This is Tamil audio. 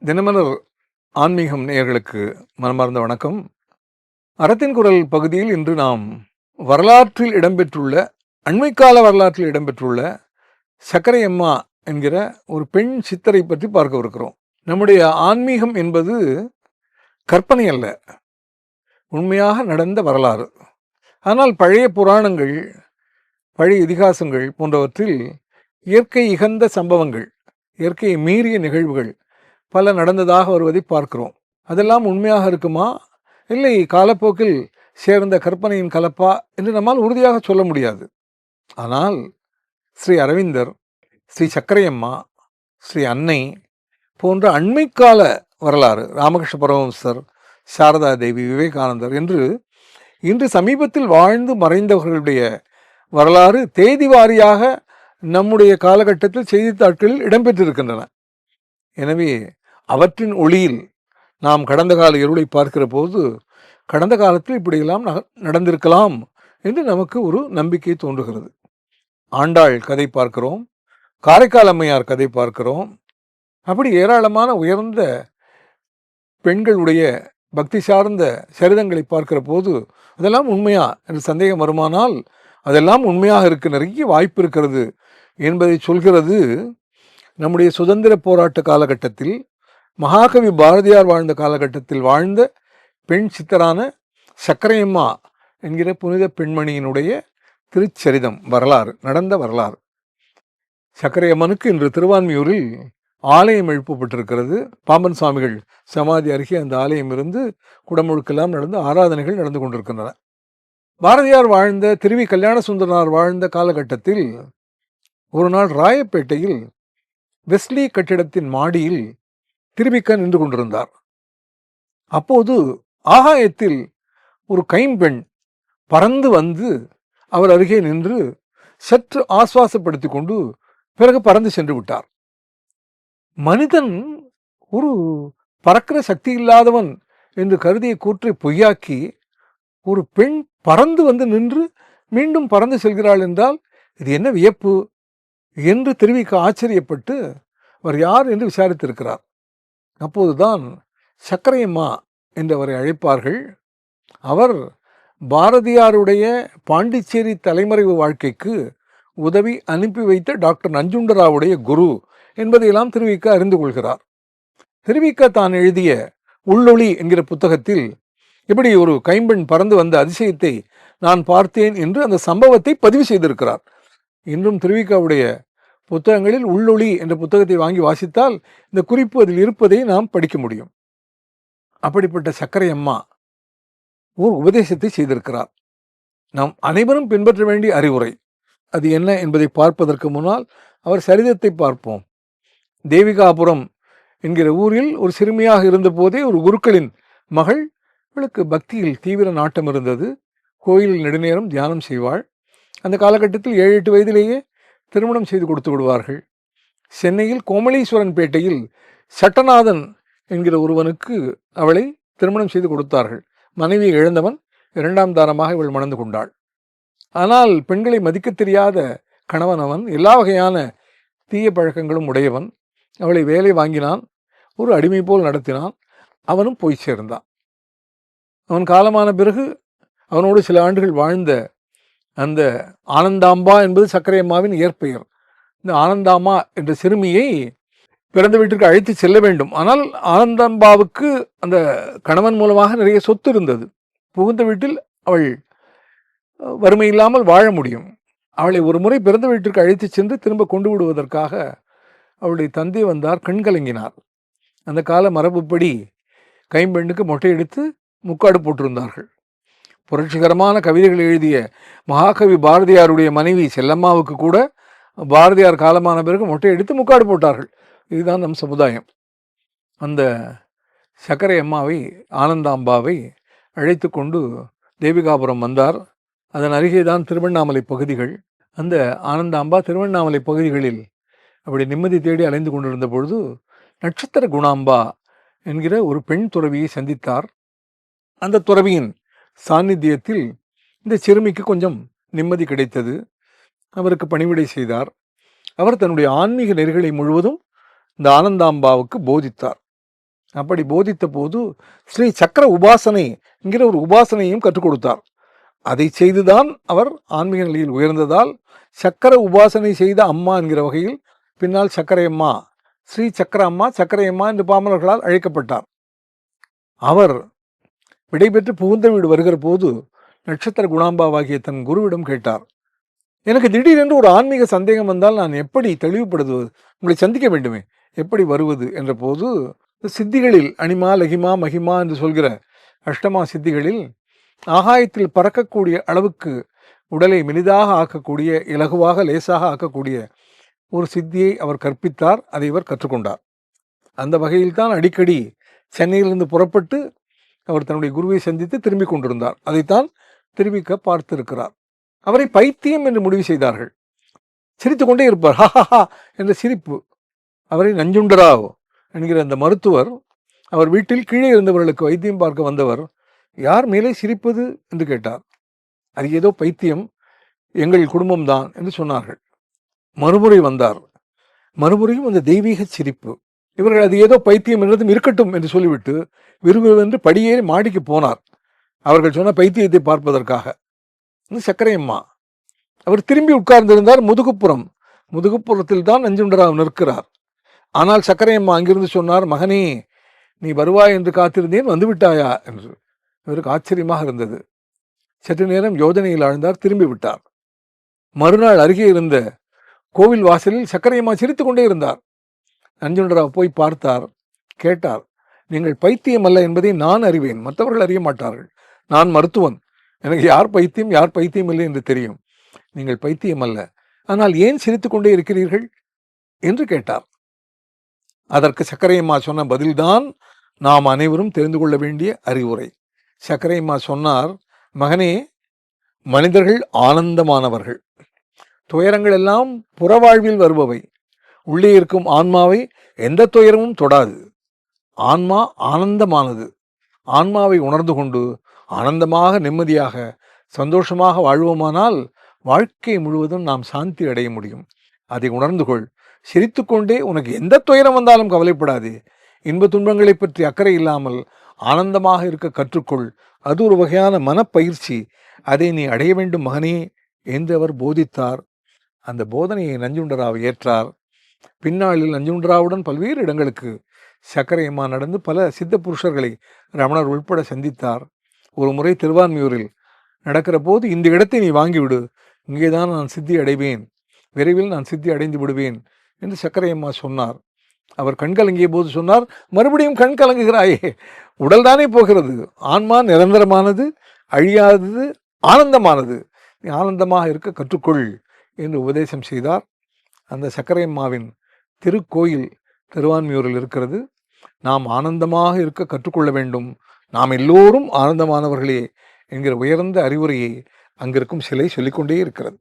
தினமலர் ஆன்மீகம் நேயர்களுக்கு மனமார்ந்த வணக்கம். அறத்தின் குரல் பகுதியில் இன்று நாம் வரலாற்றில் இடம்பெற்றுள்ள அண்மைக்கால வரலாற்றில் இடம்பெற்றுள்ள சக்கரை அம்மா என்கிற ஒரு பெண் சித்தரை பற்றி பார்க்கவிருக்கிறோம். நம்முடைய ஆன்மீகம் என்பது கற்பனை அல்ல, உண்மையாக நடந்த வரலாறு. ஆனால் பழைய புராணங்கள், பழைய இதிகாசங்கள் போன்றவற்றில் இயற்கை இகந்த சம்பவங்கள், இயற்கையை மீறிய நிகழ்வுகள் பல நடந்ததாக வருவதை பார்க்கிறோம். அதெல்லாம் உண்மையாக இருக்குமா, இல்லை காலப்போக்கில் சேர்ந்த கற்பனையின் கலப்பா என்று நம்மால் உறுதியாக சொல்ல முடியாது. ஆனால் ஸ்ரீ அரவிந்தர், ஸ்ரீ சக்கரையம்மா, ஸ்ரீ அன்னை போன்ற அண்மைக்கால வரலாறு, ராமகிருஷ்ண பரமஹம்சர், சாரதா தேவி, விவேகானந்தர் என்று இன்று சமீபத்தில் வாழ்ந்து மறைந்தவர்களுடைய வரலாறு தேதி வாரியாக நம்முடைய காலகட்டத்தில் செய்தித்தாட்களில் இடம்பெற்றிருக்கின்றன. எனவே அவற்றின் ஒளியில் நாம் கடந்த கால இருளை பார்க்கிற போது கடந்த காலத்தில் இப்படியெல்லாம் நடந்திருக்கலாம் என்று நமக்கு ஒரு நம்பிக்கை தோன்றுகிறது. ஆண்டாள் கதை பார்க்கிறோம், காரைக்கால் அம்மையார் கதை பார்க்கிறோம். அப்படி ஏராளமான உயர்ந்த பெண்களுடைய பக்தி சார்ந்த சரிதங்களை பார்க்கிற போது அதெல்லாம் உண்மையா என்று சந்தேகம் வருமானால் அதெல்லாம் உண்மையாக இருக்க நிறைய வாய்ப்பு இருக்கிறது என்பதை சொல்கிறது. நம்முடைய சுதந்திர போராட்ட காலகட்டத்தில், மகாகவி பாரதியார் வாழ்ந்த காலகட்டத்தில் வாழ்ந்த பெண் சித்தரான சக்கரையம்மா என்கிற புனித பெண்மணியினுடைய திருச்சரிதம், வரலாறு, நடந்த வரலாறு. சக்கரையம்மனுக்கு இன்று திருவான்மியூரில் ஆலயம் எழுப்பப்பட்டிருக்கிறது. பாம்பன் சுவாமிகள் சமாதி அருகே அந்த ஆலயம் இருந்து குடமுழுக்கெல்லாம் நடந்து ஆராதனைகள் நடந்து கொண்டிருக்கின்றன. பாரதியார் வாழ்ந்த, திருவி கல்யாண சுந்தரனார் வாழ்ந்த காலகட்டத்தில் ஒரு நாள் ராயப்பேட்டையில் வெஸ்லி கட்டிடத்தின் மாடியில் திருவிக்க நின்று கொண்டிருந்தார். அப்போது ஆகாயத்தில் ஒரு கைம்பெண் பறந்து வந்து அவர் அருகே நின்று சற்று ஆசுவாசப்படுத்தி கொண்டு பிறகு பறந்து சென்று விட்டார். மனிதன் ஒரு பறக்கிற சக்தி இல்லாதவன் என்று கருதிய கூற்றை பொய்யாக்கி ஒரு பெண் பறந்து வந்து நின்று மீண்டும் பறந்து செல்கிறாள் என்றால் இது என்ன வியப்பு என்று தெரிவிக்க ஆச்சரியப்பட்டு அவர் யார் என்று விசாரித்திருக்கிறார். அப்போதுதான் சக்கரையம்மா என்று அவரை அழைப்பார்கள். அவர் பாரதியாருடைய பாண்டிச்சேரி தலைமறைவு வாழ்க்கைக்கு உதவி அனுப்பி வைத்த டாக்டர் நஞ்சுண்டராவுடைய குரு என்பதையெல்லாம் திருவிக்க அறிந்து கொள்கிறார். திருவிக்க தான் எழுதிய உள்ளொளி என்கிற புத்தகத்தில் இப்படி ஒரு கைம்பெண் பறந்து வந்த அதிசயத்தை நான் பார்த்தேன் என்று அந்த சம்பவத்தை பதிவு செய்திருக்கிறார். இன்றும் திருவிக்காவுடைய புத்தகங்களில் உள்ளொளி என்ற புத்தகத்தை வாங்கி வாசித்தால் இந்த குறிப்பு அதில் இருப்பதை நாம் படிக்க முடியும். அப்படிப்பட்ட சக்கரையம்மா ஒரு உபதேசத்தை செய்திருக்கிறார். நாம் அனைவரும் பின்பற்ற வேண்டிய அறிவுரை அது என்ன என்பதை பார்ப்பதற்கு முன்னால் அவர் சரிதத்தை பார்ப்போம். தேவிகாபுரம் என்கிற ஊரில் ஒரு சிறுமியாக இருந்த போதே ஒரு குருக்களின் மகள், அவளுக்கு பக்தியில் தீவிர நாட்டம் இருந்தது. கோயிலில் நெடுநேரம் தியானம் செய்வாள். அந்த காலகட்டத்தில் 7-8 வயதிலேயே திருமணம் செய்து கொடுத்து விடுவார்கள். சென்னையில் கோமலீஸ்வரன் பேட்டையில் சட்டநாதன் என்கிற ஒருவனுக்கு அவளை திருமணம் செய்து கொடுத்தார்கள். மனைவியை இழந்தவன் 2ஆம் தாரமாக இவள் மணந்து கொண்டாள். ஆனால் பெண்களை மதிக்க தெரியாத கணவன் அவன், எல்லா வகையான தீய பழக்கங்களும் உடையவன். அவளை வேலை வாங்கினான், ஒரு அடிமை போல் நடத்தினான். அவனும் போய் சேர்ந்தான். அவன் காலமான பிறகு அவனோடு சில ஆண்டுகள் வாழ்ந்த அந்த ஆனந்தாம்பா என்பது சக்கரையம்மாவின் இயற்பெயர். இந்த ஆனந்தாம்மா என்ற சிறுமியை பிறந்த வீட்டிற்கு அழைத்து செல்ல வேண்டும். ஆனால் ஆனந்தாம்பாவுக்கு அந்த கணவன் மூலமாக நிறைய சொத்து இருந்தது. புகுந்த வீட்டில் அவள் வறுமை இல்லாமல் வாழ முடியும். அவளை ஒரு முறை பிறந்த வீட்டிற்கு அழைத்து சென்று திரும்ப கொண்டு விடுவதற்காக அவளுடைய தந்தை வந்தார். கண் கலங்கினார். அந்த கால மரபுப்படி கைம்பெண்ணுக்கு மொட்டை எடுத்து முக்காடு போட்டிருந்தார்கள். புரட்சிகரமான கவிதைகள் எழுதிய மகாகவி பாரதியாருடைய மனைவி செல்லம்மாவுக்கு கூட பாரதியார் காலமான பிறகு மொட்டை எடுத்து முக்காடு போட்டார்கள். இதுதான் நம் சமுதாயம். அந்த சக்கரை அம்மாவை, ஆனந்தாம்பாவை அழைத்து கொண்டு தேவிகாபுரம் வந்தார். அதன் அருகே தான் திருவண்ணாமலை பகுதிகள். அந்த ஆனந்தாம்பா திருவண்ணாமலை பகுதிகளில் அப்படி நிம்மதி தேடி அலைந்து கொண்டிருந்த பொழுது நட்சத்திர குணாம்பா என்கிற ஒரு பெண் துறவியை சந்தித்தார். அந்த துறவியின் சாநித்தியத்தில் இந்த சிறுமிக்கு கொஞ்சம் நிம்மதி கிடைத்தது. அவருக்கு பணிவிடை செய்தார். அவர் தன்னுடைய ஆன்மீக நெறிகளை முழுவதும் இந்த ஆனந்தாம்பாவுக்கு போதித்தார். அப்படி போதித்த போது ஸ்ரீ சக்கர உபாசனை என்கிற ஒரு உபாசனையும் கற்றுக் கொடுத்தார். அதை செய்துதான் அவர் ஆன்மீக நிலையில் உயர்ந்ததால் சக்கர உபாசனை செய்த அம்மா என்கிற வகையில் பின்னால் சக்கரையம்மா, ஸ்ரீ சக்கர அம்மா, சக்கரையம்மா என்று பாமரர்களால் அழைக்கப்பட்டார். அவர் விடைபெற்று புகுந்த வீடு வருகிற போது நட்சத்திர குணாம்பாவாகிய தன் குருவிடம் கேட்டார், எனக்கு திடீரென்று ஒரு ஆன்மீக சந்தேகம் வந்தால் நான் எப்படி தெளிவுபடுத்துவது? உங்களை சந்திக்க வேண்டுமே, எப்படி வருவது என்ற போது சித்திகளில் அனிமா, லகிமா, மகிமா என்று சொல்கிற அஷ்டமா சித்திகளில் ஆகாயத்தில் பறக்கக்கூடிய அளவுக்கு உடலை மெலிதாக ஆக்கக்கூடிய, இலகுவாக லேசாக ஆக்கக்கூடிய ஒரு சித்தியை அவர் கற்பித்தார். அதை இவர் கற்றுக்கொண்டார். அந்த வகையில் தான் அடிக்கடி சென்னையிலிருந்து புறப்பட்டு அவர் தன்னுடைய குருவை சந்தித்து திரும்பி கொண்டிருந்தார். அதைத்தான் திரும்பிக்க பார்த்திருக்கிறார். அவரை பைத்தியம் என்று முடிவு செய்தார்கள். சிரித்துக் கொண்டே இருப்பார், ஹஹா என்ற சிரிப்பு. அவரை நஞ்சுண்டராவ் என்கிற அந்த மருத்துவர் அவர் வீட்டில் கீழே இருந்தவர்களுக்கு வைத்தியம் பார்க்க வந்தவர், யார் மேலே சிரிப்பது என்று கேட்டார். அது ஏதோ பைத்தியம், எங்கள் குடும்பம்தான் என்று சொன்னார்கள். மறுமுறை வந்தார். மறுமுறையும் அந்த தெய்வீக சிரிப்பு. இவர்கள் அது ஏதோ பைத்தியம் என்றதும் இருக்கட்டும் என்று சொல்லிவிட்டு விறுவிறுவென்று படியேறி மாடிக்கு போனார். அவர்கள் சொன்ன பைத்தியத்தை பார்ப்பதற்காக. சக்கரையம்மா அவர் திரும்பி உட்கார்ந்திருந்தார். முதுகுப்புறத்தில் தான் நஞ்சுண்டராவ் நிற்கிறார். ஆனால் சக்கரையம்மா அங்கிருந்து சொன்னார், மகனே நீ வருவாய் என்று காத்திருந்தேன், வந்துவிட்டாயா என்று. இவருக்கு ஆச்சரியமாக இருந்தது. சற்று நேரம் யோஜனையில் ஆழ்ந்தார், திரும்பி விட்டார். மறுநாள் அருகே இருந்த கோவில் வாசலில் சக்கரையம்மா சிரித்து கொண்டே இருந்தார். நஞ்சுண்டராவ் போய் பார்த்தார், கேட்டார், நீங்கள் பைத்தியம் அல்ல என்பதை நான் அறிவேன், மற்றவர்கள் அறிய மாட்டார்கள். நான் மருத்துவன், எனக்கு யார் பைத்தியம் இல்லை என்று தெரியும். நீங்கள் பைத்தியம் அல்ல, ஆனால் ஏன் சிரித்து கொண்டே இருக்கிறீர்கள் என்று கேட்டார். அதற்கு சக்கரையம்மா சொன்ன பதில்தான் நாம் அனைவரும் தெரிந்து கொள்ள வேண்டிய அறிவுரை. சக்கரையம்மா சொன்னார், மகனே, மனிதர்கள் ஆனந்தமானவர்கள். துயரங்கள் எல்லாம் புறவாழ்வில் வருபவை. உள்ளே இருக்கும் ஆன்மாவை எந்த துயரமும் தொடாது. ஆன்மா ஆனந்தமானது. ஆன்மாவை உணர்ந்து கொண்டு ஆனந்தமாக, நிம்மதியாக, சந்தோஷமாக வாழ்வோமானால் வாழ்க்கை முழுவதும் நாம் சாந்தி அடைய முடியும். அதை உணர்ந்து கொள். சிரித்துக்கொண்டே உனக்கு எந்த துயரம் வந்தாலும் கவலைப்படாதே. இன்ப துன்பங்களை பற்றி அக்கறை இல்லாமல் ஆனந்தமாக இருக்க கற்றுக்கொள். அது ஒரு வகையான மனப்பயிற்சி. அதை நீ அடைய வேண்டும் மகனே என்று அவர் போதித்தார். அந்த போதனையை நஞ்சுண்டராவ் ஏற்றார். பின்னாளில் நஞ்சுண்டராவுடன் பல்வேறு இடங்களுக்கு சக்கரையம்மா நடந்து பல சித்த புருஷர்களை ரமணர் உட்பட சந்தித்தார். ஒரு முறை திருவான்மியூரில் நடக்கிற போது, இந்த இடத்தை நீ வாங்கிவிடு, இங்கேதான் நான் சித்தி அடைவேன், விரைவில் நான் சித்தி அடைந்து விடுவேன் என்று சக்கரையம்மா சொன்னார். அவர் கண் கலங்கிய போது சொன்னார், மறுபடியும் கண் கலங்குகிறாயே, உடல் தானே போகிறது, ஆன்மா நிரந்தரமானது, அழியாதது, ஆனந்தமானது, நீ ஆனந்தமாக இருக்க கற்றுக்கொள் என்று உபதேசம் செய்தார். அந்த சக்கரையம்மாவின் திருக்கோயில் திருவான்மியூரில் இருக்கிறது. நாம் ஆனந்தமாக இருக்க கற்றுக்கொள்ள வேண்டும், நாம் எல்லோரும் ஆனந்தமானவர்களே என்கிற உயர்ந்த அறிவுரையை அங்கிருக்கும் சிலை சொல்லிக்கொண்டே இருக்கிறது.